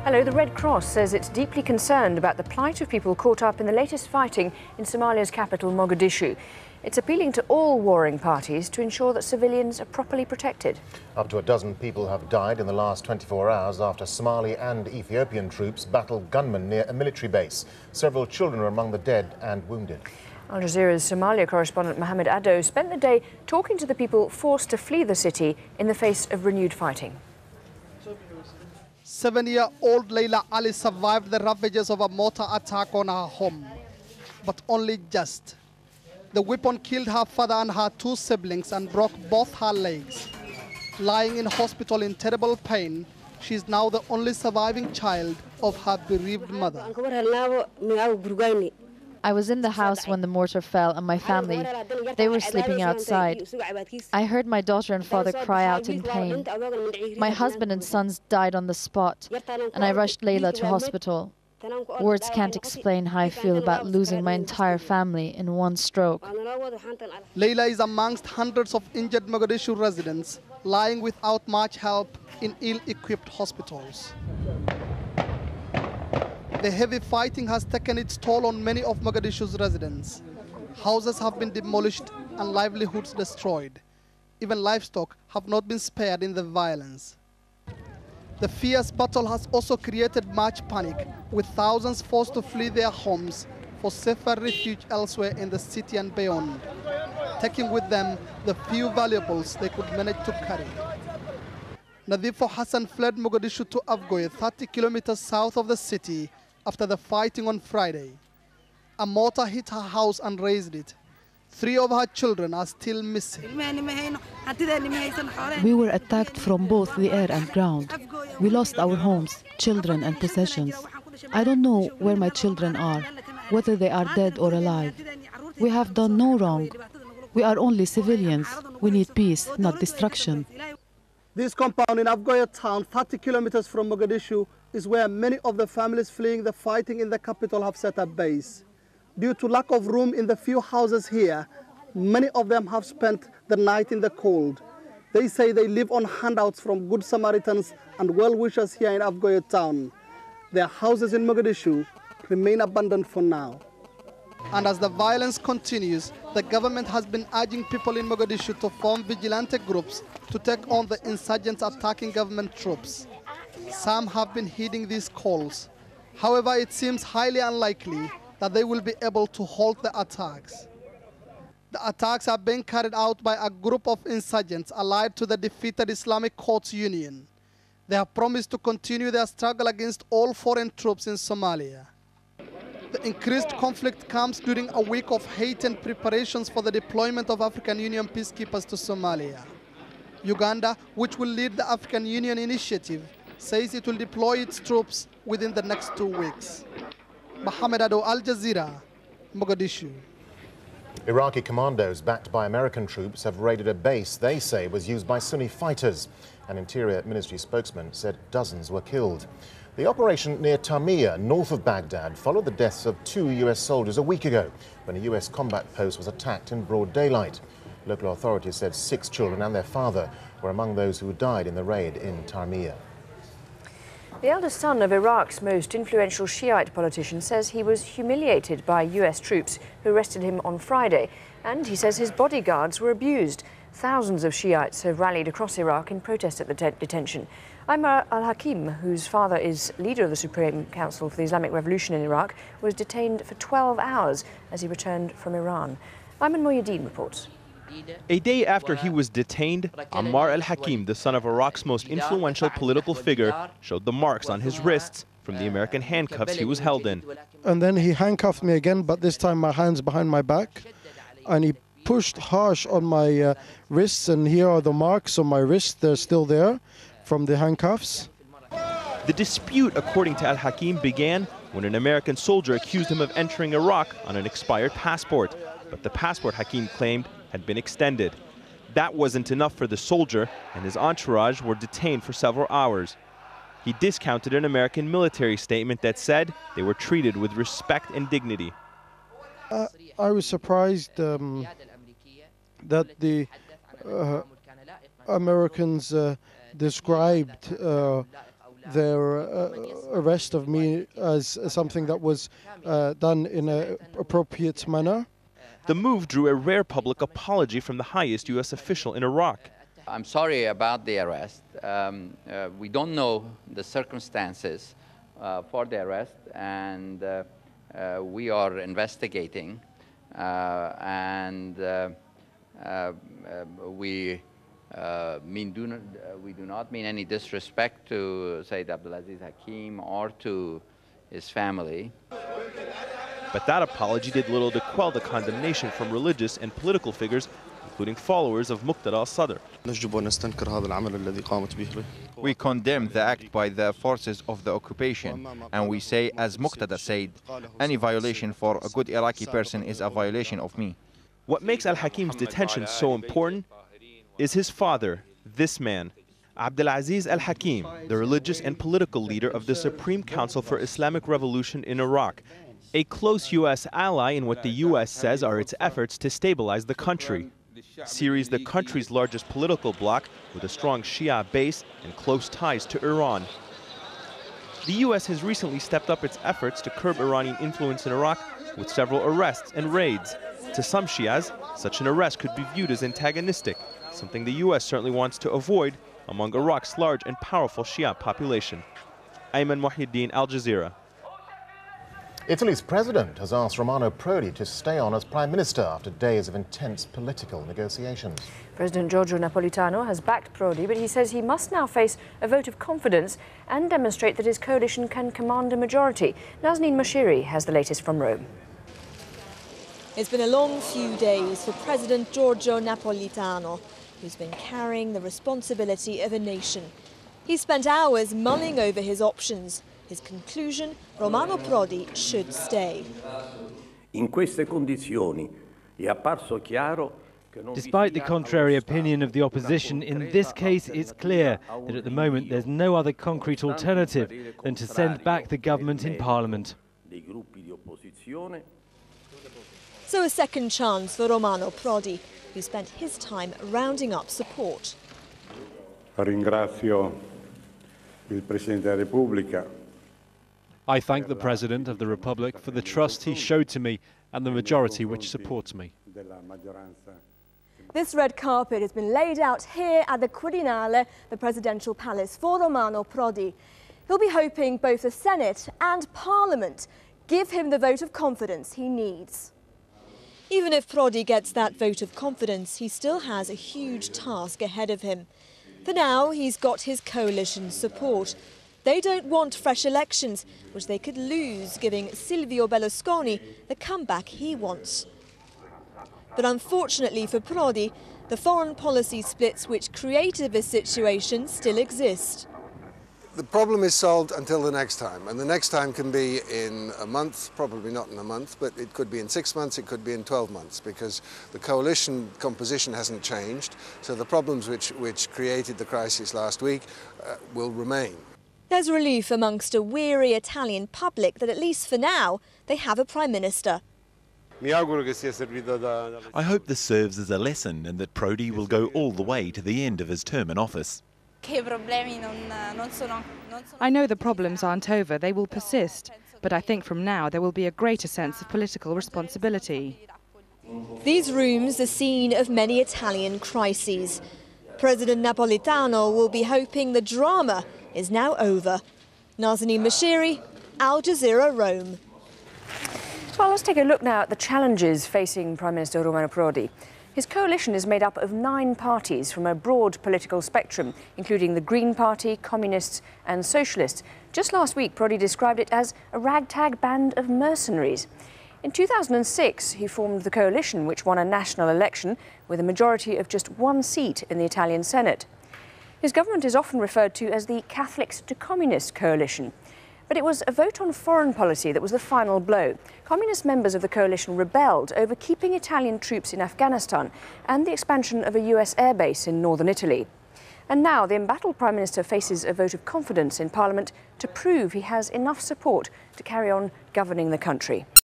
Hello, the Red Cross says it's deeply concerned about the plight of people caught up in the latest fighting in Somalia's capital, Mogadishu. It's appealing to all warring parties to ensure that civilians are properly protected. Up to a dozen people have died in the last 24 hours after Somali and Ethiopian troops battled gunmen near a military base. Several children are among the dead and wounded. Al-Jazeera's Somalia correspondent Mohammed Addo spent the day talking to the people forced to flee the city in the face of renewed fighting. 7-year-old Layla Ali survived the ravages of a mortar attack on her home, but only just. The weapon killed her father and her two siblings and broke both her legs. Lying in hospital in terrible pain, she is now the only surviving child of her bereaved mother. I was in the house when the mortar fell and my family, they were sleeping outside. I heard my daughter and father cry out in pain. My husband and sons died on the spot, and I rushed Layla to hospital. Words can't explain how I feel about losing my entire family in one stroke. Layla is amongst hundreds of injured Mogadishu residents lying without much help in ill-equipped hospitals. The heavy fighting has taken its toll on many of Mogadishu's residents. Houses have been demolished and livelihoods destroyed. Even livestock have not been spared in the violence. The fierce battle has also created much panic, with thousands forced to flee their homes for safer refuge elsewhere in the city and beyond, taking with them the few valuables they could manage to carry. Nadifo Hassan fled Mogadishu to Afgoye, 30 kilometers south of the city, after the fighting on Friday. A mortar hit her house and razed it. 3 of her children are still missing. We were attacked from both the air and ground. We lost our homes, children and possessions. I don't know where my children are, whether they are dead or alive. We have done no wrong. We are only civilians. We need peace, not destruction. This compound in Afgoye town, 30 kilometers from Mogadishu, is where many of the families fleeing the fighting in the capital have set up base. Due to lack of room in the few houses here, many of them have spent the night in the cold. They say they live on handouts from Good Samaritans and well-wishers here in Afgoye town. Their houses in Mogadishu remain abandoned for now. And as the violence continues, the government has been urging people in Mogadishu to form vigilante groups to take on the insurgents attacking government troops. Some have been heeding these calls. However, it seems highly unlikely that they will be able to halt the attacks. The attacks are being carried out by a group of insurgents allied to the defeated Islamic Courts Union. They have promised to continue their struggle against all foreign troops in Somalia. The increased conflict comes during a week of heightened preparations for the deployment of African Union peacekeepers to Somalia. Uganda, which will lead the African Union initiative, says it will deploy its troops within the next 2 weeks. Mohammed Addo, Al Jazeera, Mogadishu. Iraqi commandos backed by American troops have raided a base they say was used by Sunni fighters. An Interior Ministry spokesman said dozens were killed. The operation near Tamia, north of Baghdad, followed the deaths of 2 US soldiers a week ago when a US combat post was attacked in broad daylight. Local authorities said 6 children and their father were among those who died in the raid in Tamia. The eldest son of Iraq's most influential Shiite politician says he was humiliated by US troops who arrested him on Friday, and he says his bodyguards were abused. Thousands of Shiites have rallied across Iraq in protest at the detention. Aymar al-Hakim, whose father is leader of the Supreme Council for the Islamic Revolution in Iraq, was detained for 12 hours as he returned from Iran. Ayman Moyedin reports. A day after he was detained, Ammar al-Hakim, the son of Iraq's most influential political figure, showed the marks on his wrists from the American handcuffs he was held in. And then he handcuffed me again, but this time my hands behind my back. And he pushed harsh on my wrists, and here are the marks on my wrist. They're still there from the handcuffs. The dispute, according to al-Hakim, began when an American soldier accused him of entering Iraq on an expired passport. But the passport, Hakim claimed, had been extended. That wasn't enough for the soldier, and his entourage were detained for several hours. He discounted an American military statement that said they were treated with respect and dignity. I was surprised that the Americans described their arrest of me as something that was done in an appropriate manner. The move drew a rare public apology from the highest U.S. official in Iraq. I'm sorry about the arrest. We don't know the circumstances for the arrest, and we are investigating. We do not mean any disrespect to Sayyid Abdulaziz Hakim or to his family. But that apology did little to quell the condemnation from religious and political figures, including followers of Muqtada al-Sadr. We condemn the act by the forces of the occupation, and we say, as Muqtada said, any violation for a good Iraqi person is a violation of me. What makes al-Hakim's detention so important is his father, this man, Abdulaziz al-Hakim, the religious and political leader of the Supreme Council for Islamic Revolution in Iraq, a close U.S. ally in what the U.S. says are its efforts to stabilize the country. Syria is the country's largest political bloc with a strong Shia base and close ties to Iran. The U.S. has recently stepped up its efforts to curb Iranian influence in Iraq with several arrests and raids. To some Shias, such an arrest could be viewed as antagonistic, something the U.S. certainly wants to avoid among Iraq's large and powerful Shia population. Ayman Muhyiddin, Al Jazeera. Italy's president has asked Romano Prodi to stay on as prime minister after days of intense political negotiations. President Giorgio Napolitano has backed Prodi, but he says he must now face a vote of confidence and demonstrate that his coalition can command a majority. Nazneen Moshiri has the latest from Rome. It's been a long few days for President Giorgio Napolitano, who's been carrying the responsibility of a nation. He spent hours mulling over his options. His conclusion, Romano Prodi should stay. Despite the contrary opinion of the opposition, in this case it's clear that at the moment there's no other concrete alternative than to send back the government in Parliament. So a second chance for Romano Prodi, who spent his time rounding up support. I thank the President of the Republic for the trust he showed to me and the majority which supports me. This red carpet has been laid out here at the Quirinale, the presidential palace, for Romano Prodi. He'll be hoping both the Senate and Parliament give him the vote of confidence he needs. Even if Prodi gets that vote of confidence, he still has a huge task ahead of him. For now, he's got his coalition's support. They don't want fresh elections, which they could lose, giving Silvio Berlusconi the comeback he wants. But unfortunately for Prodi, the foreign policy splits which created this situation still exist. The problem is solved until the next time, and the next time can be in a month, probably not in a month, but it could be in 6 months, it could be in 12 months, because the coalition composition hasn't changed, so the problems which created the crisis last week will remain. There's relief amongst a weary Italian public that at least for now they have a prime minister. I hope this serves as a lesson and that Prodi will go all the way to the end of his term in office. I know the problems aren't over, they will persist, but I think from now there will be a greater sense of political responsibility. These rooms are scene of many Italian crises. President Napolitano will be hoping the drama is now over. Nazanin Moshiri, Al Jazeera, Rome. Well, let's take a look now at the challenges facing Prime Minister Romano Prodi. His coalition is made up of 9 parties from a broad political spectrum, including the Green Party, Communists and Socialists. Just last week, Prodi described it as a ragtag band of mercenaries. In 2006, he formed the coalition, which won a national election with a majority of just 1 seat in the Italian Senate. His government is often referred to as the Catholics to Communists coalition. But it was a vote on foreign policy that was the final blow. Communist members of the coalition rebelled over keeping Italian troops in Afghanistan and the expansion of a US airbase in northern Italy. And now the embattled Prime Minister faces a vote of confidence in Parliament to prove he has enough support to carry on governing the country.